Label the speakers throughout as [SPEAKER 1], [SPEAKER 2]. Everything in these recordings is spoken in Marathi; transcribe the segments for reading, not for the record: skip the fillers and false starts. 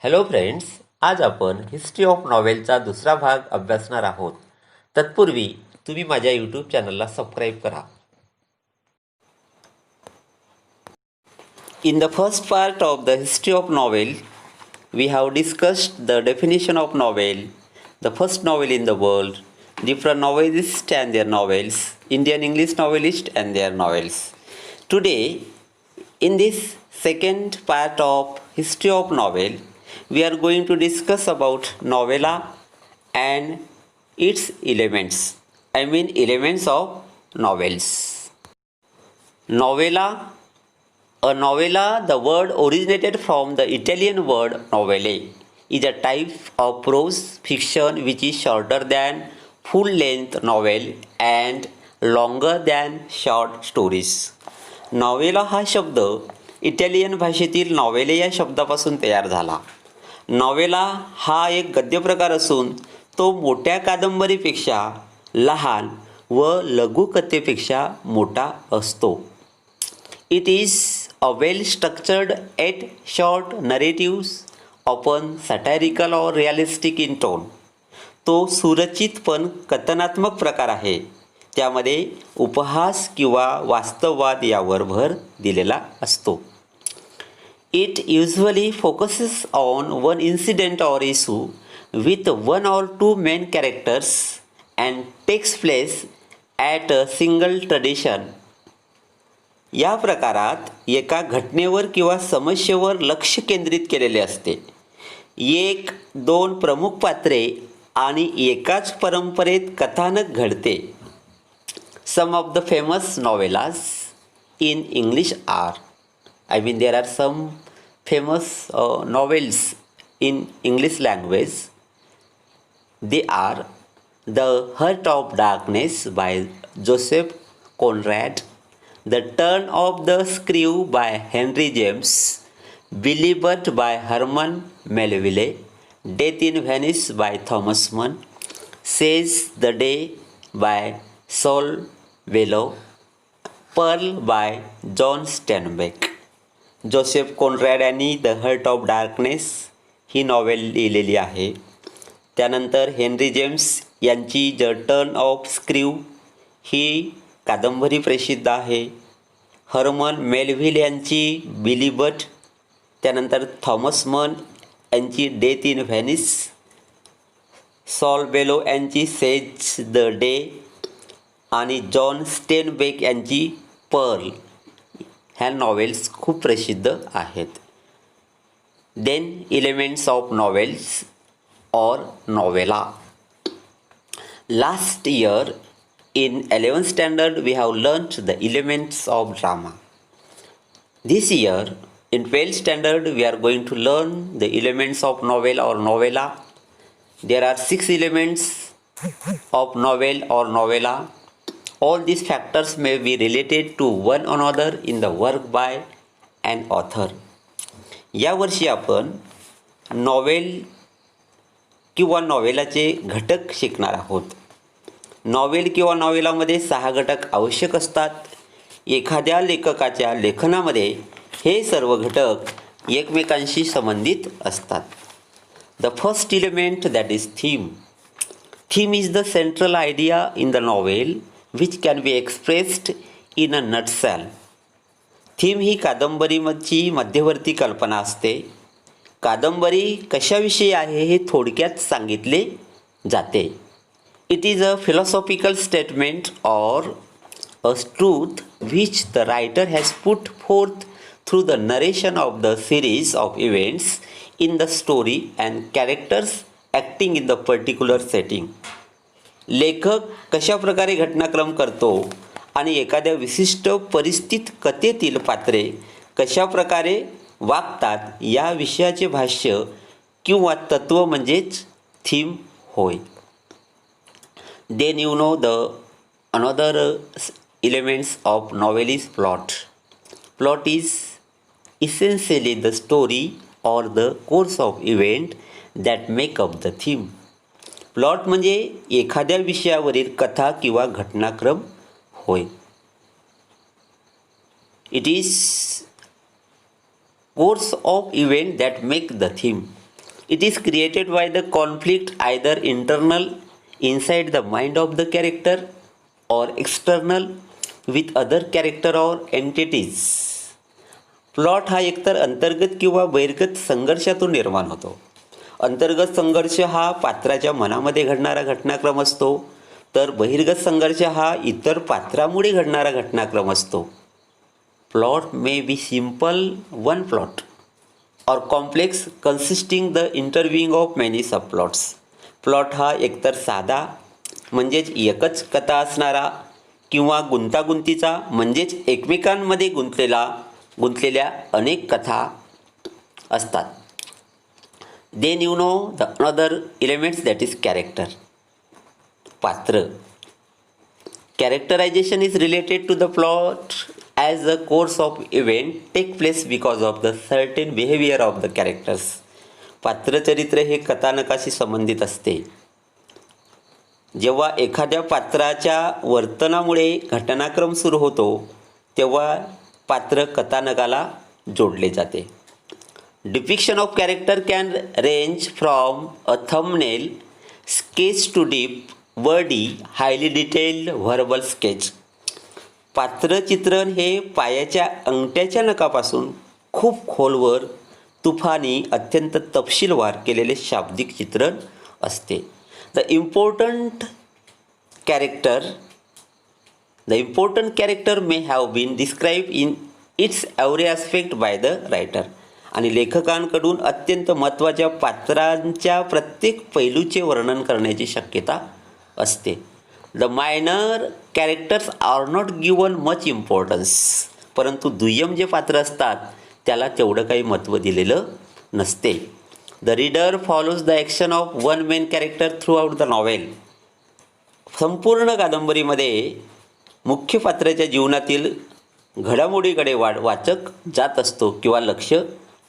[SPEAKER 1] हॅलो फ्रेंड्स, आज आपण हिस्ट्री ऑफ नॉवेलचा दुसरा भाग अभ्यासणार आहोत. तत्पूर्वी तुम्ही माझ्या यूट्यूब चॅनलला सबस्क्राईब करा. In the first part of the history of novel, we have discussed the definition of novel, the first novel in the world, different novelists and their novels, Indian English novelists and their novels. Today, in this second part of history of novel, we are going to discuss about novella and its elements. I mean elements of novels. Novella. A novella, the word originated from the Italian word novelle, is a type of prose fiction which is shorter than full-length novel and longer than short stories. Novella हा शब्द इटालियन भाषेतील नॉवेले या शब्दापासून तयार झाला. नॉवेला हा एक गद्यप्रकार असून तो मोठ्या कादंबरीपेक्षा लहान व लघुकथेपेक्षा मोठा असतो. It is a well-structured yet short narratives, often satirical or realistic in tone. तो सुरचित पण कथनात्मक प्रकार आहे. त्यामध्ये उपहास किंवा वास्तववाद यावर भर दिलेला असतो. It usually focuses on one incident or issue with one or two main characters and takes place at a single tradition. या प्रकारात एका घटनेवर किंवा समस्येवर लक्ष केंद्रित केलेले असते. एक दोन प्रमुख पात्रे आणि एकाच परंपरेत कथानक घडते. Some of the famous novels in English are, I mean there are some famous novels in English language. They are The Heart of Darkness by Joseph Conrad, The Turn of the Screw by Henry James, Believer by Herman Melville, Death in Venice by Thomas Mann, Says the Day by Saul Bellow, Pearl by John Steinbeck. Joseph Conrad यांनी द हर्ट ऑफ डार्कनेस ही नॉवेल लिहिलेली आहे. त्यानंतर हेनरी जेम्स यांची द टर्न ऑफ स्क्रीव ही कादंबरी प्रसिद्ध आहे. हर्मन मेलव्हिल यांची बिलीबट, त्यानंतर थॉमस मन यांची डेथ इन व्हेनिस, सॉल बेलो यांची सेज द डे आणि जॉन स्टेनबेक यांची पर्ल ह्या नॉवेल्स खूप प्रसिद्ध आहेत. देन एलिमेंट्स ऑफ नॉवेल्स और novella. Last year in 11th standard we have learnt the elements of drama. This year in 12th standard we are going to learn the elements of novel or novella. There are 6 elements of novel or novella. All these factors may be related to one another in the work by an author. या वर्षी आपण नॉवेल किंवा नॉवेलाचे घटक शिकणार आहोत. नॉवेल किंवा नॉवेलामध्ये 6 घटक आवश्यक असतात. एखाद्या लेखकाच्या लेखनामध्ये हे सर्व घटक एकमेकांशी संबंधित असतात. The first element that is theme. Theme is the central idea in the novel which can be expressed in a nutshell. Theme ही कादंबरीची मध्यवर्ती कल्पना असते. कादंबरी कशाविषयी आहे हे थोडक्यात सांगितले जाते. It is a philosophical statement or a truth which the writer has put forth through the narration of the series of events in the story and characters acting in the particular setting. लेखक कशा प्रकारे घटनाक्रम करतो आणि एखाद्या विशिष्ट परिस्थितीत कथेतील पात्रे कशा प्रकारे वागतात या विषयाचे भाष्य किंवा तत्व म्हणजेच थीम होय. Then you know the another elements of novel is plot. Plot is essentially the story or the course of event that make up the theme. Plot म्हणजे एखाद्या विषयावरील कथा किंवा घटनाक्रम होय. It is course of event that make the theme. It is created by the conflict either internal inside the mind of the character or external with other character or entities. Plot हा एकतर अंतर्गत किंवा बहिर्गत संघर्षातून निर्माण होतो. अंतर्गत संघर्ष हा पात्राच्या मनामध्ये घडणारा घटनाक्रम असतो, तर बहिर्गत संघर्ष हा इतर पात्रामुळे घडणारा घटनाक्रम असतो. Plot may be simple one plot और complex consisting the interweaving of many subplots. Plot हा एकतर साधा म्हणजेच एकच कथा असणारा किंवा गुंतागुंतीचा म्हणजेच एकमेकांमध्ये गुंतलेल्या अनेक कथा असतात. Then you know the another elements that is character. पात्र. Characterization is related to the plot as the course of event take place because of the certain behavior of the characters. पात्रचरित्र हे कथानकाशी संबंधित असते. जेव्हा एखाद्या पात्राच्या वर्तनामुळे घटनाक्रम सुरू होतो तेव्हा पात्र कथानकाला जोडले जाते. Depiction of character can range from a thumbnail sketch to deep wordy highly detailed verbal sketch. पात्रचित्रण हे पायाच्या अंगठ्याच्या नखापासून खूप खोलवर तुफानी अत्यंत तपशीलवार केलेले शाब्दिक चित्रण असते. The important character may have been describe in its every aspect by the writer. आणि लेखकांकडून अत्यंत महत्त्वाच्या पात्रांच्या प्रत्येक पैलूचे वर्णन करण्याची शक्यता असते. The minor characters are not given much importance. परंतु दुय्यम जे पात्र असतात त्याला तेवढं काही महत्त्व दिलेलं नसते. The reader follows the action of one main character through out the novel. संपूर्ण कादंबरीमध्ये मुख्य पात्राच्या जीवनातील घडामोडीकडे वाचक जात असतो किंवा लक्ष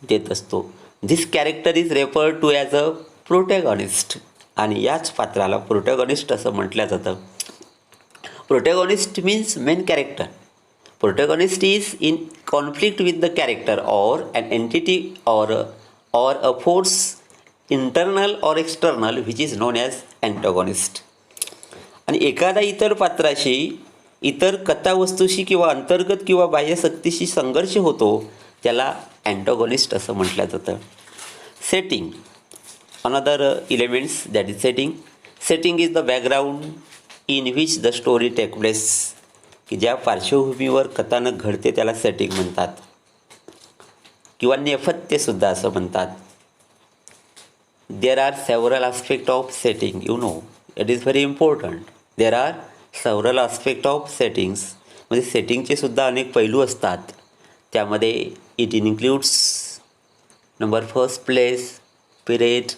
[SPEAKER 1] देत असतो. This character is referred to as a protagonist. आणि याच पात्राला प्रोटॅगॉनिस्ट असं म्हटलं जातं. Protagonist means main character. Protagonist is in conflict with the character or an entity or a force internal or external which is known as antagonist. आणि एखादा इतर पात्राशी इतर कथावस्तूशी किंवा अंतर्गत किंवा बाह्य शक्तीशी संघर्ष होतो त्याला अँटॅगॉनिस्ट असं म्हटलं जातं. Setting. Another elements that is setting. Setting is the background in which the story take place. की ज्या पार्श्वभूमीवर कथानक घडते त्याला सेटिंग म्हणतात किंवा नेपथ्यसुद्धा असं म्हणतात. There are several aspect of setting. You know it is very important. There are several aspect of settings. म्हणजे सेटिंगचे सुद्धा अनेक पैलू असतात. त्यामध्ये it includes number first place, period,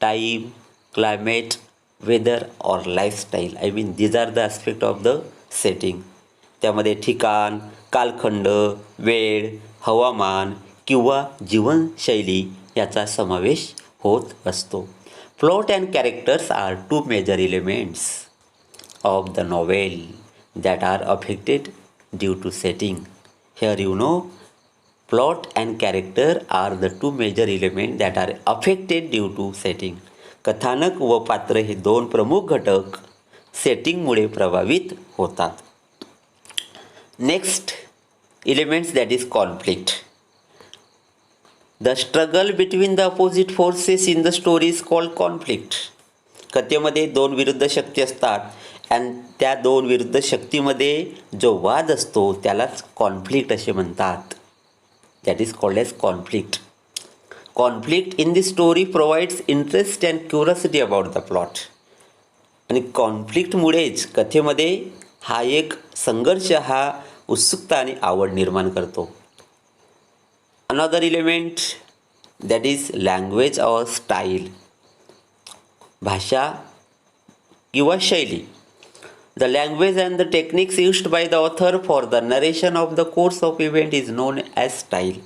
[SPEAKER 1] time, climate, weather और lifestyle. I mean these are the aspect of the setting. त्यामध्ये ठिकाण, कालखंड, वेळ, हवामान किंवा जीवनशैली याचा समावेश होत असतो. Plot and characters are two major elements of the novel that are affected due to setting. Here you know plot and character are the two major element that are affected due to setting. कथानक व पात्र हे दोन प्रमुख घटक सेटिंगमुळे प्रभावित होतात. Next elements that is conflict. The struggle between the opposite forces in the story is called conflict. कथेमध्ये दोन विरुद्ध शक्ती असतात आणि त्या दोन विरुद्ध शक्तीमध्ये जो वाद असतो त्यालाच कॉन्फ्लिक्ट असे म्हणतात. That is called as conflict. Conflict in the story provides interest and curiosity about the plot. आणि कॉन्फ्लिक्टमुळेच कथेमध्ये हा एक संघर्ष हा उत्सुकता आणि आवड निर्माण करतो. Another element that is language or style. भाषा किंवा शैली. The language and the techniques used by the author for the narration of the course of event is non as style.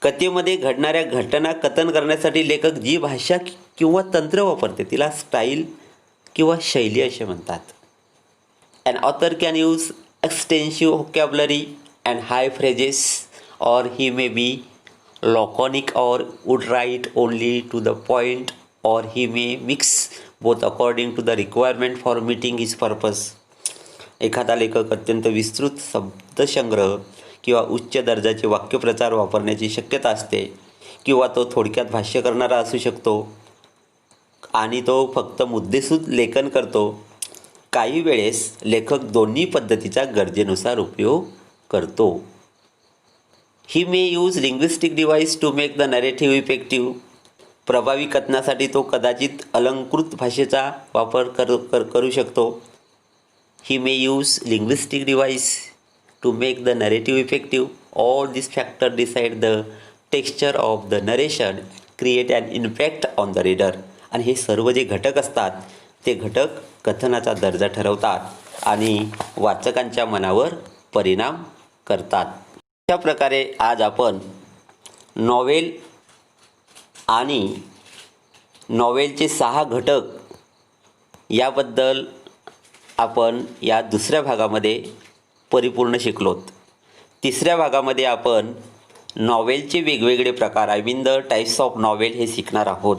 [SPEAKER 1] कथेमध्ये घडणाऱ्या घटना कथन करण्यासाठी लेखक जी भाषा किंवा तंत्र वापरते तिला स्टाईल किंवा शैली असे म्हणतात. An author can use extensive vocabulary and high phrases, or he may be laconic or would write only to the point, or he may mix both according to the requirement for meeting his purpose. एखादा लेखक अत्यंत विस्तृत शब्दसंग्रह किंवा उच्च दर्जाचे वाक्यप्रचार वापरण्याची शक्यता असते, किंवा तो थोडक्यात भाष्य करणारा असू शकतो आणि तो फक्त मुद्देसूद लेखन करतो. काही वेळेस लेखक दोन्ही पद्धतीचा गरजेनुसार उपयोग करतो. He may use linguistic device to make the narrative effective. प्रभावी कथनासाठी तो कदाचित अलंकृत भाषेचा वापर करू शकतो. He may use linguistic device to make the narrative effective. All this factor decide the texture of the narration, create an impact on the reader. आणि हे सर्व जे घटक असतात ते घटक कथनाचा दर्जा ठरवतात आणि वाचकांच्या मनावर परिणाम करतात. अशा प्रकारे आज आपण नॉवेल आणि नॉवेलचे 6 घटक याबद्दल आपण या दुसऱ्या भागामध्ये परिपूर्ण शिकलोत. तिसऱ्या भागामध्ये आपण नॉवेलचे वेगवेगळे प्रकार, I mean the types of novel हे शिकणार आहोत.